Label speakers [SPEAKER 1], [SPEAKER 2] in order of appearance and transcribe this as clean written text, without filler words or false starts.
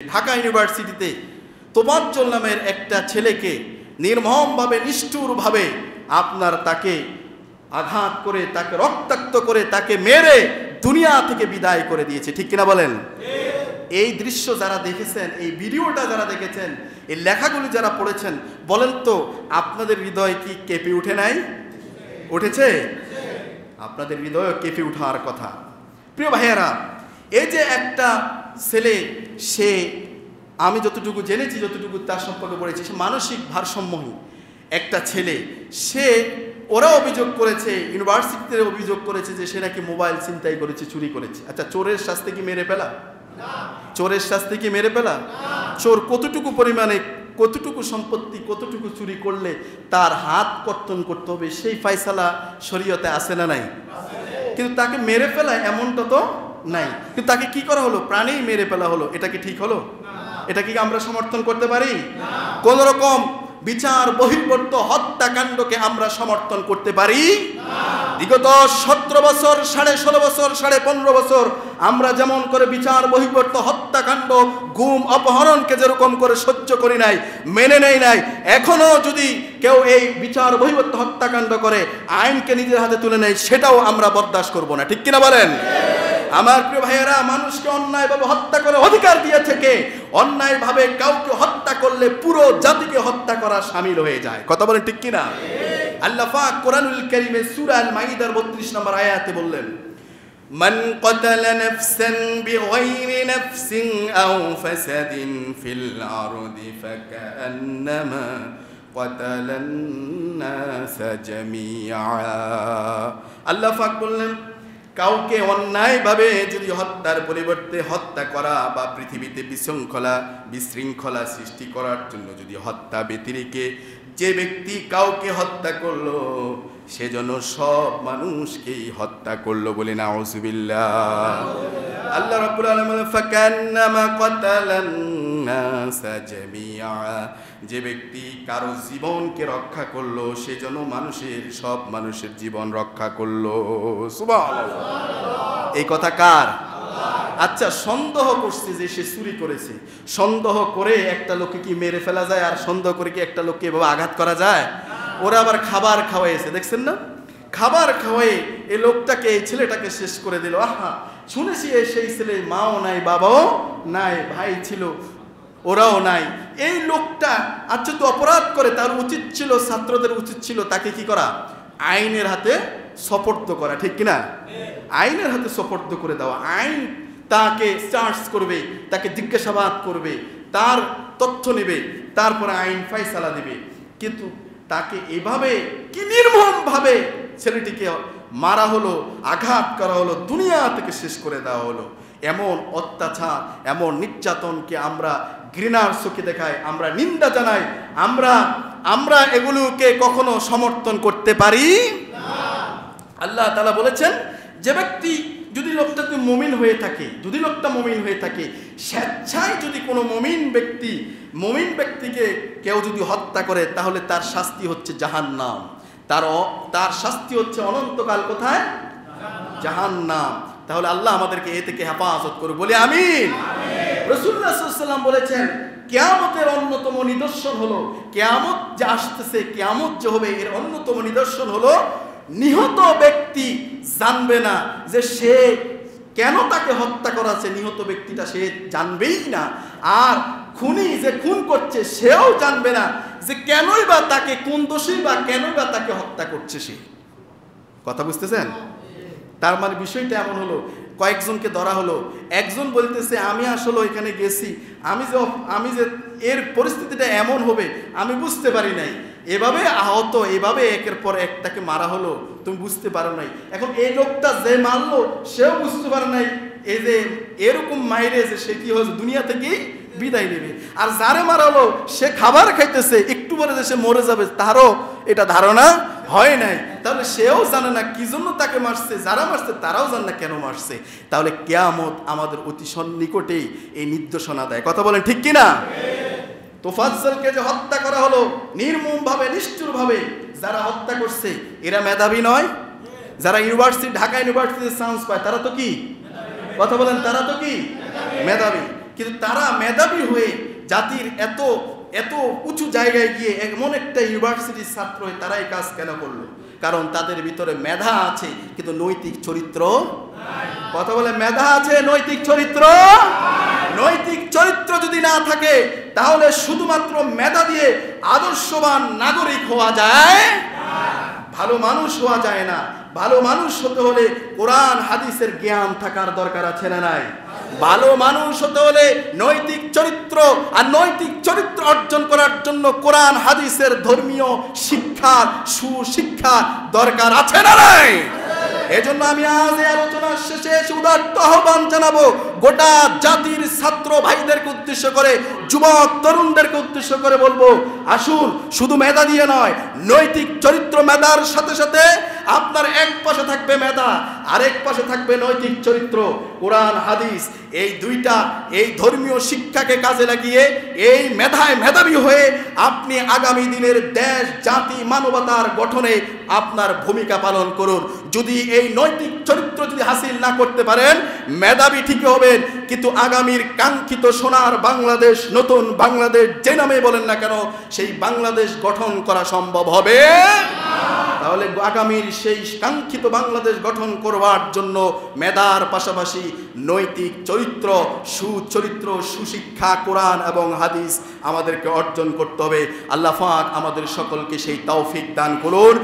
[SPEAKER 1] ঢাকা ইউনিভার্সিটিতে তোফাজ্জল নামের একটা ছেলেকে নির্মমভাবে নিষ্ঠুরভাবে আপনার তাকে আঘাত করে, তাকে রক্তাক্ত করে, তাকে মেরে দুনিয়া থেকে বিদায় করে দিয়েছে। ঠিক কিনা বলেন? এই দৃশ্য যারা দেখেছেন, এই ভিডিওটা যারা দেখেছেন, এই লেখাগুলি যারা পড়েছেন, বলেন তো আপনাদের হৃদয় কি কেঁপে উঠে নাই? উঠেছে? আপনাদের হৃদয় কেঁপে ওঠার কথা। প্রিয় ভাইয়েরা, এই যে একটা ছেলে, সে আমি যতটুকু জেনেছি, যতটুকু তার সম্পর্কে পড়েছি, সে মানসিক ভারসাম্যহীন একটা ছেলে। সে ওরা অভিযোগ করেছে, ইউনিভার্সিটিতে অভিযোগ করেছে যে সে নাকি মোবাইল ছিনতাই করেছে, চুরি করেছে। আচ্ছা, চোরের শাস্তি কি মেরে ফেলা? চোরের শাস্তি কি মেরে ফেলা? চোর কতটুকু পরিমাণে, কতটুকু সম্পত্তি, কতটুকু চুরি করলে তার হাত কর্তন করতে হবে, সেই ফয়সালা শরীয়তে আছে না নাই? কিন্তু তাকে মেরে ফেলা এমনটা তো নাই। কিন্তু তাকে কি করা হলো? প্রাণেই মেরে ফেলা হলো। এটা কি ঠিক হলো? এটা কি আমরা সমর্থন করতে পারি? কোন রকম বিচার বহির্ভূত হত্যাকাণ্ডকে আমরা সমর্থন করতে পারি? বিগত 17 বছর, 16.5 বছর, 15.5 বছর আমরা যেমন করে বিচার বহির্ভূত হত্যাকাণ্ড, গুম, অপহরণকে যেরকম করে সহ্য করি নাই, মেনে নেই নাই, এখনো যদি কেউ এই বিচার বহির্ভূত হত্যাকাণ্ড করে, আইনকে নিজের হাতে তুলে নেয়, সেটাও আমরা বরদাস্ত করব না। ঠিক কিনা বলেন? আমার প্রিয় ভাইয়েরা, মানুষকে অন্যায়ভাবে হত্যা করে অধিকার দিয়েছে কে? অন্যায়ভাবে কাউকে হত্যা করলে পুরো জাতিকে হত্যা করা শামিল হয়ে যায়। কথা বলেন ঠিক কিনা? আল্লাহ পাক কোরআনুল কারীমে সূরা আল মাইদার 32 নম্বর আয়াতে বললেন, মান ক্বাতালা নাফসান বিগাইরি নাফসিন আও ফাসাদিন ফিল আরদি ফাকান্নামা ক্বাতালান নাস জামিআ। আল্লাহ পাক বললেন, কাউকে অন্যায়ভাবে যদি হত্যার পরিবর্তে হত্যা করা বা পৃথিবীতে বিশৃঙ্খলা সৃষ্টি করার জন্য যদি হত্যা ব্যতিরেকে যে ব্যক্তি কাউকে হত্যা করলো, সেজন্য সব মানুষকেই হত্যা করলো বলে নাউযুবিল্লাহ। আল্লাহ রাব্বুল আলামিন ফাকান্নামা ক্বাতালান নাস জামিআ, যে ব্যক্তি কারো জীবনকে রক্ষা করলো, সেজন্য সব মানুষের জীবন রক্ষা করলো। সুবহানাল্লাহ। এই কথা কার? আচ্ছা, সন্দেহ করছে যে সে চুরি করেছে, সন্দেহ করে একটা লোককে কি মেরে ফেলা যায়? আর সন্দেহ করে কি একটা লোককে এভাবে আঘাত করা যায়? ওরা আবার খাবার খাওয়াইছে, দেখছেন না? খাবার খাওয়াই এই লোকটাকে, এই ছেলেটাকে শেষ করে দিল। আহা, শুনেছি সেই ছেলে মাও নাই, বাবাও নাই, ভাই ছিল, ওরাও নাই। এই লোকটা আচ্ছা তো অপরাধ করে, তার উচিত ছিল, ছাত্রদের উচিত ছিল তাকে কি করা? আইনের হাতে সোপর্দ করা। ঠিক কিনা? আইনের হাতে সোপর্দ করে দেওয়া। আইন তাকে সার্চ করবে, তাকে জিজ্ঞাসাবাদ করবে, তার তথ্য নেবে, তারপরে আইন ফয়সালা দেবে। কিন্তু তাকে এভাবে কি নির্মমভাবে ছেলেটিকে মারা হলো, আঘাত করা হলো, দুনিয়া থেকে শেষ করে দেওয়া হলো। এমন অত্যাচার, এমন নির্যাতনকে আমরা ঘৃণার চোখে দেখাই, আমরা নিন্দা জানাই, আমরা এগুলোকে কখনো সমর্থন করতে পারি না। আল্লাহ তাআলা বলেছেন, যে ব্যক্তি যদি লোকটা মুমিন হয়ে থাকে, যদি লোকটা মুমিন হয়ে থাকে, স্বেচ্ছায় যদি কোনো মুমিন ব্যক্তিকে কেউ যদি হত্যা করে, তাহলে তার শাস্তি হচ্ছে জাহান্নাম। তার শাস্তি হচ্ছে অনন্তকাল কোথায়? জাহান্নাম। তাহলে আল্লাহ আমাদেরকে এ থেকে হেফাজত করুক, বলি আমিন। রাসূলুল্লাহ সাল্লাল্লাহু আলাইহি ওয়াসাল্লাম বলেছেন, কিয়ামতের অন্যতম নিদর্শন হলো, কিয়ামত যে আসতেছে, কিয়ামত যে হবে, এর অন্যতম নিদর্শন হলো নিহত ব্যক্তি জানবে না যে সে কেন তাকে হত্যা করাছে। নিহত ব্যক্তিটা সে জানবেই না। আর খুনি যে খুন করছে, সেও জানবে না যে কেনই বা তাকে, কোন দোষী বা কেনই বা তাকে হত্যা করছে সে। কথা বুঝতেছেন? তার মানে বিষয়টা এমন হলো, কয়েকজনকে ধরা হলো, একজন বলতেছে আমি আসলে ওইখানে গেছি, আমি যে এর পরিস্থিতিটা এমন হবে আমি বুঝতে পারি নাই, এভাবে আহত, এভাবে একের পর এক তাকে মারা হলো, তুমি বুঝতে পারো নাই। এখন এই লোকটা যে মারলো, সেও বুঝতে পারে নাই এই যে এরকম মাইরে যে সে কি হয়েছে, দুনিয়া থেকেই বিদায় নেবে। আর যারে মারালো সে খাবার খাইতেছে, একটু পরে যে সে মরে যাবে, তারও এটা ধারণা হয় নাই। তাহলে সেও জানে না কি জন্য তাকে মারছে, যারা মারছে তারাও জানে না কেন মারছে। তাহলে কিয়ামত আমাদের অতি সন্নিকটেই এই নির্দেশনা দেয়। কথা বলেন ঠিক কিনা? তোফাজ্জলকে যে হত্যা করা হলো নির্মমভাবে, নিষ্ঠুরভাবে, যারা হত্যা করছে এরা মেধাবী নয়? যারা ঢাকা ইউনিভার্সিটিতে চান্স পায় তারা তো কি? কথা বলেন, তারা তো কি মেধাবী? কিন্তু তারা মেধাবী হয়ে জাতির এত এত উঁচু জায়গায় গিয়ে এমন একটা ইউনিভার্সিটির ছাত্র হয়ে তারা এই কাজ কেন করলো? কারণ তাদের ভিতরে মেধা আছে কিন্তু নৈতিক চরিত্র। কথা বলে, মেধা আছে, নৈতিক চরিত্র। নৈতিক চরিত্র যদি না থাকে তাহলে শুধুমাত্র মেধা দিয়ে আদর্শবান নাগরিক হওয়া যায়, ভালো মানুষ হওয়া যায় না। ভালো মানুষ হতে হলে কোরআন হাদিসের জ্ঞান থাকার দরকার আছে না নাই? ভালো মানুষ হতে হলে নৈতিক চরিত্র, আর নৈতিক চরিত্র অর্জন করার জন্য কোরআন হাদিসের ধর্মীয় শিক্ষা, সুশিক্ষা দরকার আছে না নাই? এজন্য আমি আজ এই আলোচনার শেষে উদাত্ত আহ্বান জানাবো গোটা জাতির ছাত্র ভাইদেরকে উদ্দেশ্য করে, যুবক তরুণদেরকে উদ্দেশ্য করে বলবো, আসুন শুধু মেধা দিয়ে নয়, নৈতিক চরিত্র। মেধার সাথে সাথে আপনার এক পাশে থাকবে মেধা, আরেক পাশে থাকবে নৈতিক চরিত্র। কোরআন হাদিস এই দুইটা, এই ধর্মীয় শিক্ষাকে কাজে লাগিয়ে এই মেধায় মেধাবী হয়ে আপনি আগামী দিনের দেশ, জাতি, মানবতার গঠনে আপনার ভূমিকা পালন করুন। যদি এই নৈতিক চরিত্র যদি হাসিল না করতে পারেন, মেধাবী ঠিকই হবেন, কিন্তু আগামীর কাঙ্ক্ষিত সোনার বাংলাদেশ, নতুন বাংলাদেশ যে নামে বলেন না কেন, সেই বাংলাদেশ গঠন করা সম্ভব হবে? তাহলে আগামীর সেই কাঙ্ক্ষিত বাংলাদেশ গঠন করবার জন্য মেধার পাশাপাশি নৈতিক চরিত্র, সুচরিত্র, সুশিক্ষা, কোরআন এবং হাদিস আমাদেরকে অর্জন করতে হবে। আল্লাহ পাক আমাদের সকলকে সেই তৌফিক দান করুন।